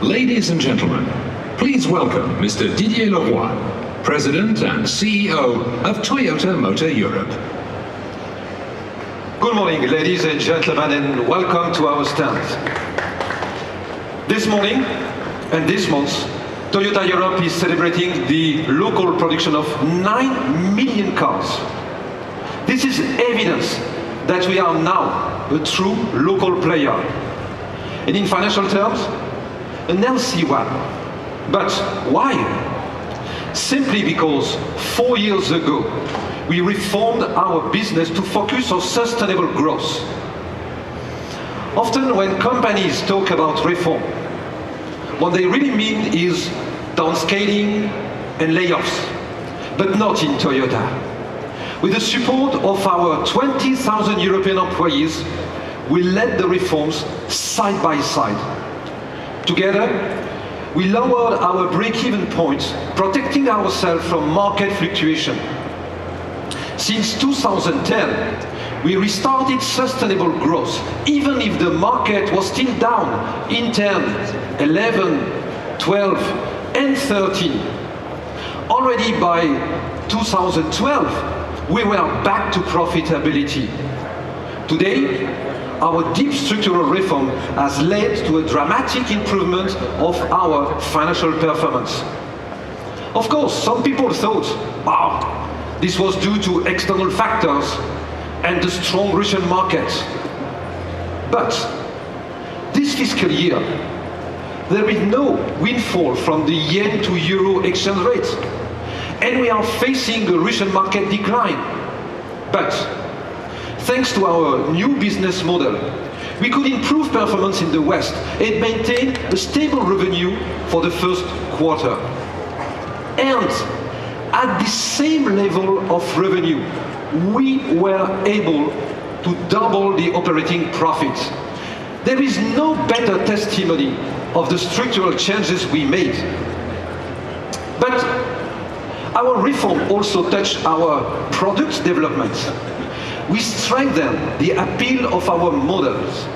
Ladies and gentlemen, please welcome Mr. Didier Leroy, President and CEO of Toyota Motor Europe. Good morning, ladies and gentlemen, and welcome to our stand. This morning and this month, Toyota Europe is celebrating the local production of 9 million cars. This is evidence that we are now a true local player. And in financial terms, an healthy one. But why? Simply because 4 years ago, we reformed our business to focus on sustainable growth. Often when companies talk about reform, what they really mean is downscaling and layoffs, but not in Toyota. With the support of our 20,000 European employees, we led the reforms side by side. Together, we lowered our break-even points, protecting ourselves from market fluctuation. Since 2010, we restarted sustainable growth, even if the market was still down in 10, 11, 12, and 13. Already by 2012, we were back to profitability. Today, our deep structural reform has led to a dramatic improvement of our financial performance. Of course, some people thought, this was due to external factors and the strong Russian market. But this fiscal year, there is no windfall from the yen to euro exchange rate, and we are facing a Russian market decline. But thanks to our new business model, we could improve performance in the West and maintain a stable revenue for the first quarter. And at the same level of revenue, we were able to double the operating profit. There is no better testimony of the structural changes we made. But our reform also touched our product development. We strengthened the appeal of our models,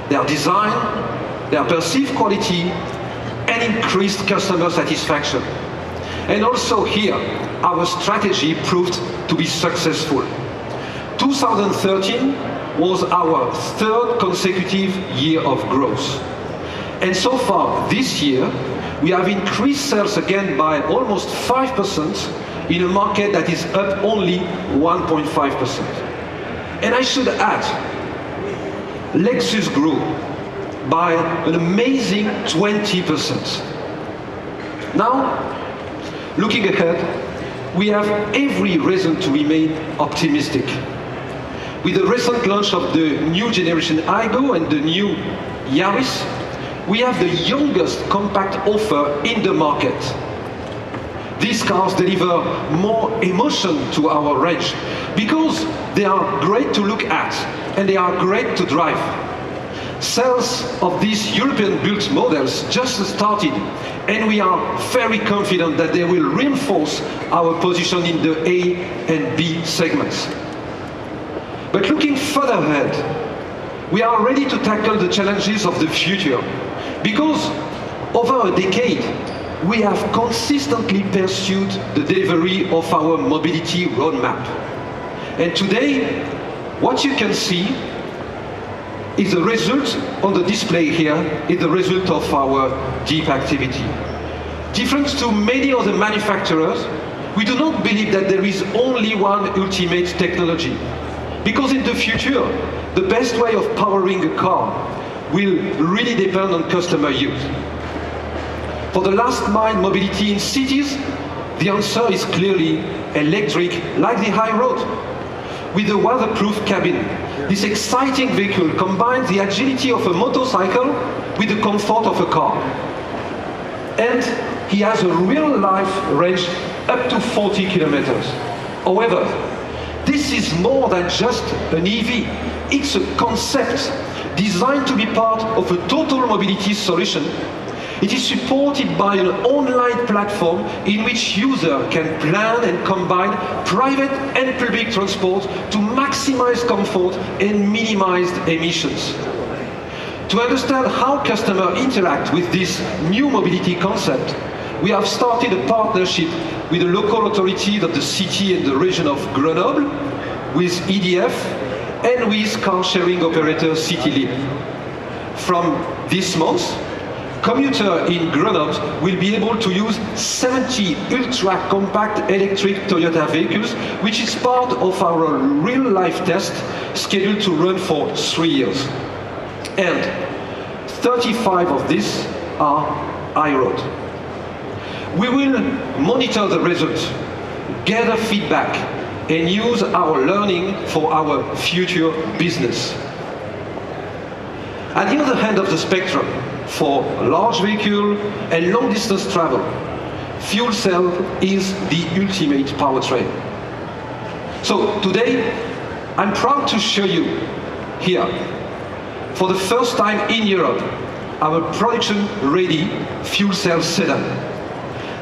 their design, their perceived quality, and increased customer satisfaction. And also here, our strategy proved to be successful. 2013 was our third consecutive year of growth. And so far this year, we have increased sales again by almost 5% in a market that is up only 1.5%. And I should add, Lexus grew by an amazing 20%. Now, looking ahead, we have every reason to remain optimistic. With the recent launch of the new generation Aygo and the new Yaris, we have the youngest compact offer in the market. These cars deliver more emotion to our range because they are great to look at and they are great to drive. Sales of these European-built models just started, and we are very confident that they will reinforce our position in the A and B segments. But looking further ahead, we are ready to tackle the challenges of the future because over a decade, we have consistently pursued the delivery of our mobility roadmap. And today, what you can see is the result on the display here, is the result of our deep activity. Different to many other manufacturers, we do not believe that there is only one ultimate technology. Because in the future, the best way of powering a car will really depend on customer use. For the last mile mobility in cities, the answer is clearly electric, like the high road. With a weatherproof cabin, this exciting vehicle combines the agility of a motorcycle with the comfort of a car. And he has a real-life range up to 40 kilometers. However, this is more than just an EV. It's a concept designed to be part of a total mobility solution. It is supported by an online platform in which users can plan and combine private and public transport to maximize comfort and minimize emissions. To understand how customers interact with this new mobility concept, we have started a partnership with the local authorities of the city and the region of Grenoble, with EDF, and with car-sharing operator CityLib. From this month, commuters in Grenoble will be able to use 70 ultra-compact electric Toyota vehicles, which is part of our real-life test scheduled to run for 3 years. And 35 of these are I road. We will monitor the results, gather feedback, and use our learning for our future business. At the other end of the spectrum, for large vehicle and long distance travel, fuel cell is the ultimate powertrain. So today, I'm proud to show you here, for the first time in Europe, our production-ready fuel cell sedan.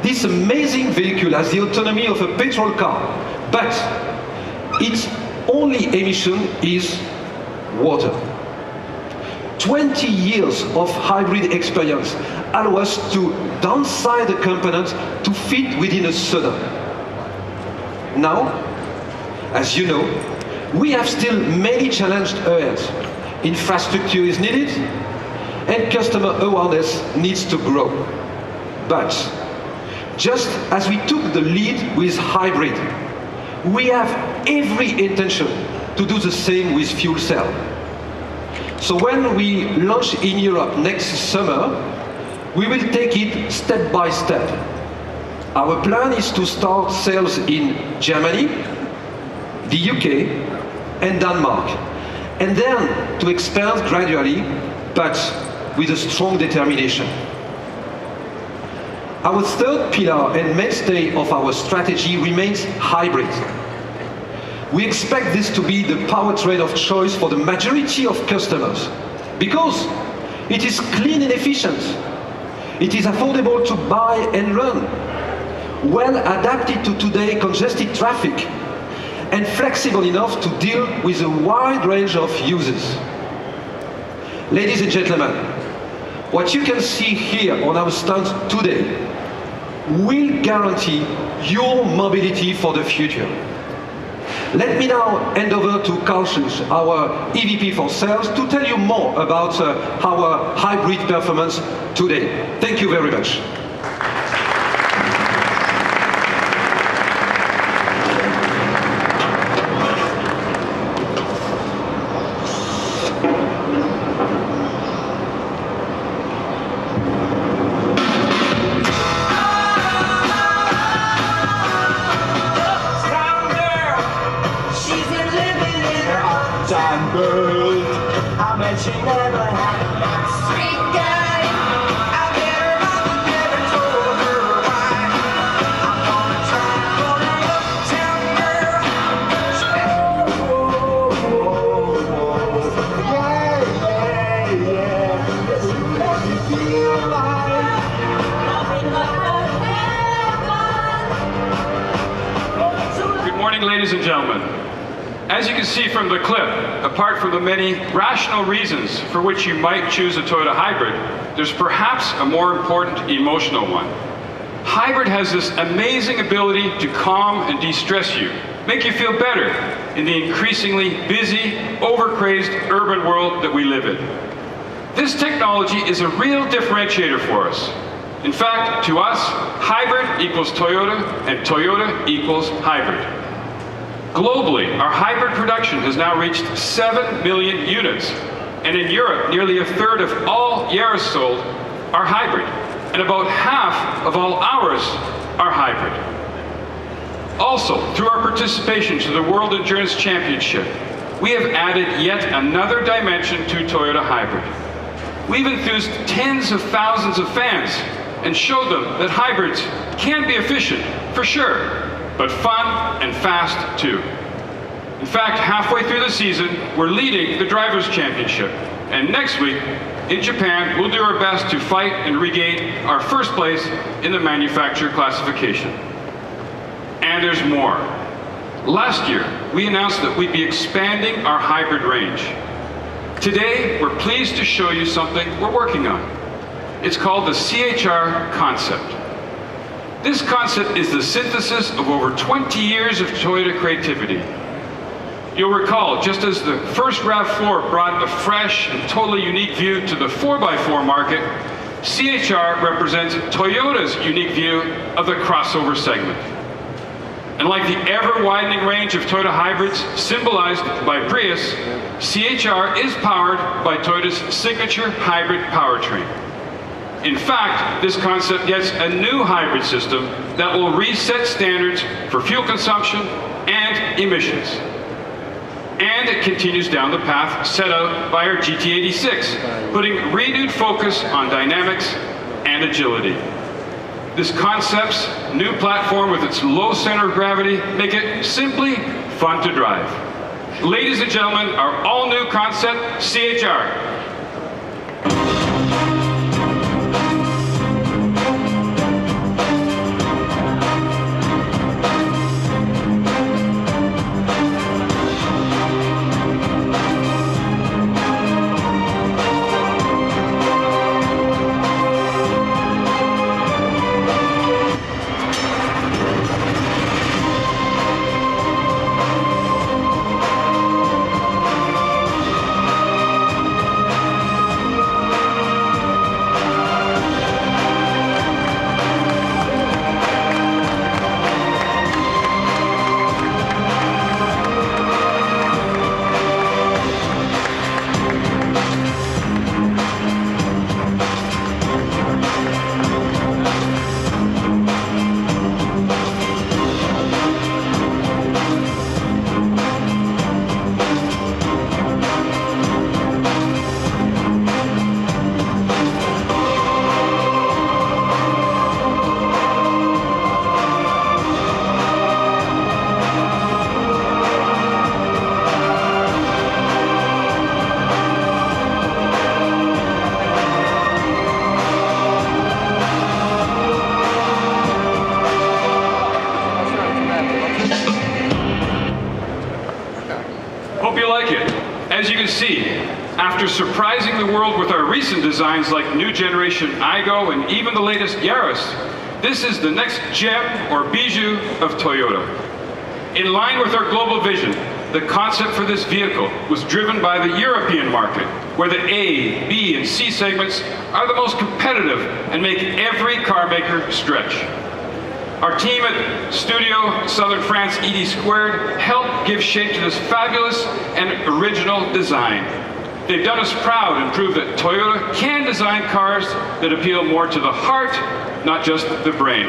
This amazing vehicle has the autonomy of a petrol car, but its only emission is water. 20 years of hybrid experience allow us to downsize the components to fit within a sedan. Now, as you know, we have still many challenged areas. Infrastructure is needed, and customer awareness needs to grow. But just as we took the lead with hybrid, we have every intention to do the same with fuel cell. So when we launch in Europe next summer, we will take it step by step. Our plan is to start sales in Germany, the UK, and Denmark, and then to expand gradually, but with a strong determination. Our third pillar and mainstay of our strategy remains hybrid. We expect this to be the powertrain of choice for the majority of customers because it is clean and efficient. It is affordable to buy and run, well adapted to today's congested traffic, and flexible enough to deal with a wide range of uses. Ladies and gentlemen, what you can see here on our stand today will guarantee your mobility for the future. Let me now hand over to Carl Schulz, our EVP for sales, to tell you more about our hybrid performance today. Thank you very much. Ladies and gentlemen, as you can see from the clip, apart from the many rational reasons for which you might choose a Toyota hybrid, there's perhaps a more important emotional one. Hybrid has this amazing ability to calm and de-stress you, make you feel better in the increasingly busy, overcrazed urban world that we live in. This technology is a real differentiator for us. In fact, to us, hybrid equals Toyota and Toyota equals hybrid. Globally, our hybrid production has now reached 7 million units, and in Europe, nearly a third of all Yaris sold are hybrid, and about half of all ours are hybrid. Also, through our participation to the World Endurance Championship, we have added yet another dimension to Toyota hybrid. We've enthused tens of thousands of fans and showed them that hybrids can be efficient, for sure, but fun and fast too. In fact, halfway through the season, we're leading the Drivers' Championship. And next week, in Japan, we'll do our best to fight and regain our first place in the manufacturer classification. And there's more. Last year, we announced that we'd be expanding our hybrid range. Today, we're pleased to show you something we're working on. It's called the CHR concept. This concept is the synthesis of over 20 years of Toyota creativity. You'll recall, just as the first RAV4 brought a fresh and totally unique view to the 4x4 market, CHR represents Toyota's unique view of the crossover segment. And like the ever-widening range of Toyota hybrids symbolized by Prius, CHR is powered by Toyota's signature hybrid powertrain. In fact, this concept gets a new hybrid system that will reset standards for fuel consumption and emissions. And it continues down the path set out by our GT86, putting renewed focus on dynamics and agility. This concept's new platform with its low center of gravity make it simply fun to drive. Ladies and gentlemen, our all-new concept, CHR. Hope you like it. As you can see, after surprising the world with our recent designs like new generation Aygo and even the latest Yaris, this is the next gem or bijou of Toyota. In line with our global vision, the concept for this vehicle was driven by the European market, where the A, B, and C segments are the most competitive and make every car maker stretch. Our team at Studio Southern France ED² helped give shape to this fabulous and original design. They've done us proud and proved that Toyota can design cars that appeal more to the heart, not just the brain.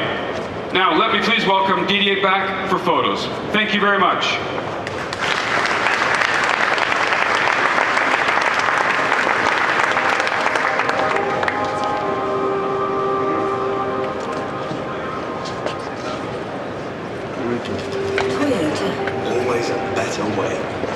Now, let me please welcome Didier back for photos. Thank you very much. Toyota. Always a better way.